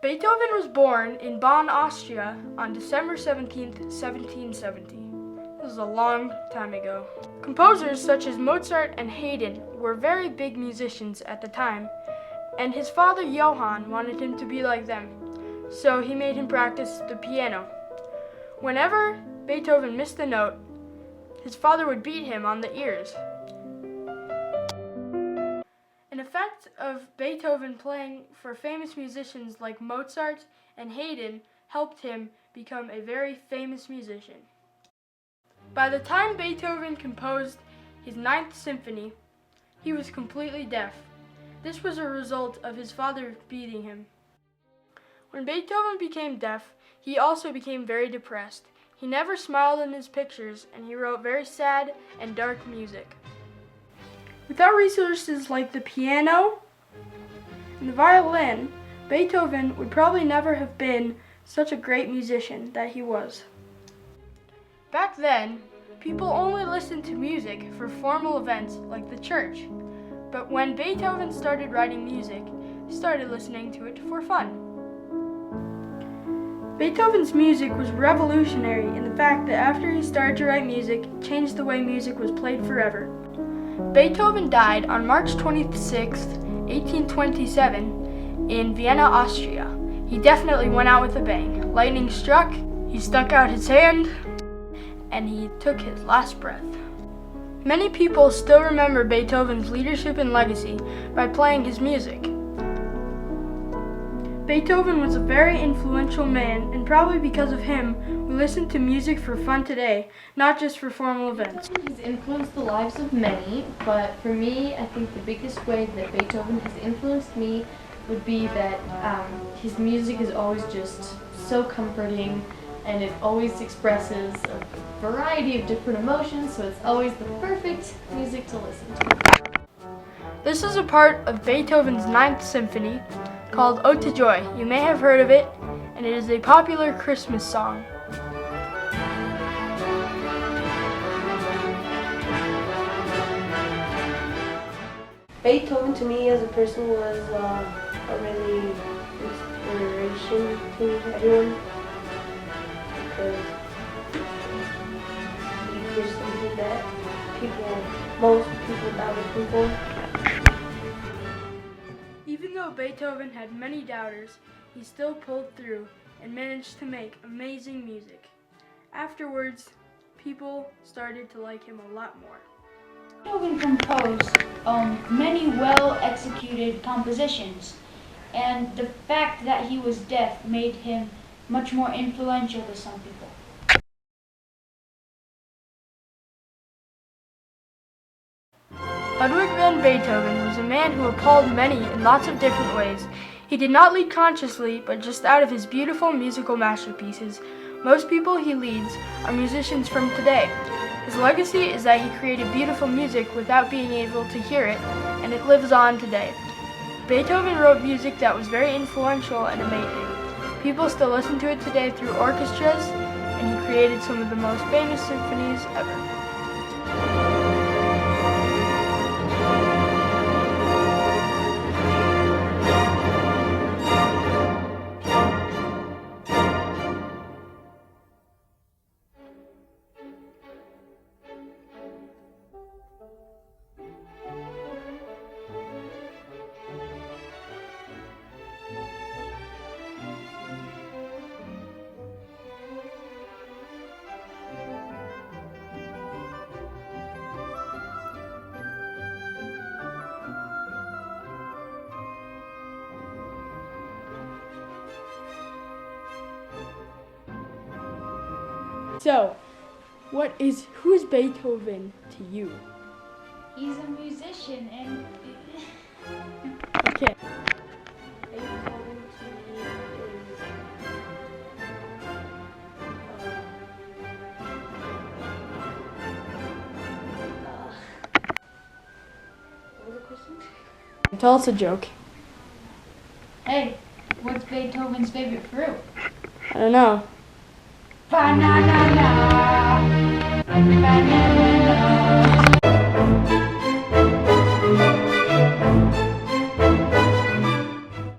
Beethoven was born in Bonn, Austria on December 17th, 1770. This was a long time ago. Composers such as Mozart and Haydn were very big musicians at the time, and his father Johann wanted him to be like them, so he made him practice the piano. Whenever Beethoven missed a note, his father would beat him on the ears. An effect of Beethoven playing for famous musicians like Mozart and Haydn helped him become a very famous musician. By the time Beethoven composed his Ninth Symphony, he was completely deaf. This was a result of his father beating him. When Beethoven became deaf, he also became very depressed. He never smiled in his pictures, and he wrote very sad and dark music. Without resources like the piano and the violin, Beethoven would probably never have been such a great musician that he was. Back then, people only listened to music for formal events like the church. But when Beethoven started writing music, he started listening to it for fun. Beethoven's music was revolutionary in the fact that after he started to write music, it changed the way music was played forever. Beethoven died on March 26, 1827, in Vienna, Austria. He definitely went out with a bang. Lightning struck, he stuck out his hand, and he took his last breath. Many people still remember Beethoven's leadership and legacy by playing his music. Beethoven was a very influential man, and probably because of him, we listen to music for fun today, not just for formal events. He's influenced the lives of many, but for me, I think the biggest way that Beethoven has influenced me would be that his music is always just so comforting, and it always expresses a variety of different emotions, so it's always the perfect music to listen to. This is a part of Beethoven's Ninth Symphony called Ode to Joy. You may have heard of it, and it is a popular Christmas song. Beethoven to me as a person was a really inspiration to everyone, because he did something that most people doubted him for. Even though Beethoven had many doubters, he still pulled through and managed to make amazing music. Afterwards, people started to like him a lot more. Beethoven composed many well-executed compositions, and the fact that he was deaf made him much more influential to some people. Ludwig Van Beethoven was a man who appalled many in lots of different ways. He did not lead consciously, but just out of his beautiful musical masterpieces. Most people he leads are musicians from today. His legacy is that he created beautiful music without being able to hear it, and it lives on today. Beethoven wrote music that was very influential and amazing. People still listen to it today through orchestras, and he created some of the most famous symphonies ever. So, who is Beethoven to you? He's a musician, and Okay. Beethoven to me is what was the question? Tell us a joke. hey, what's Beethoven's favorite fruit? I don't know. Banana. Banana.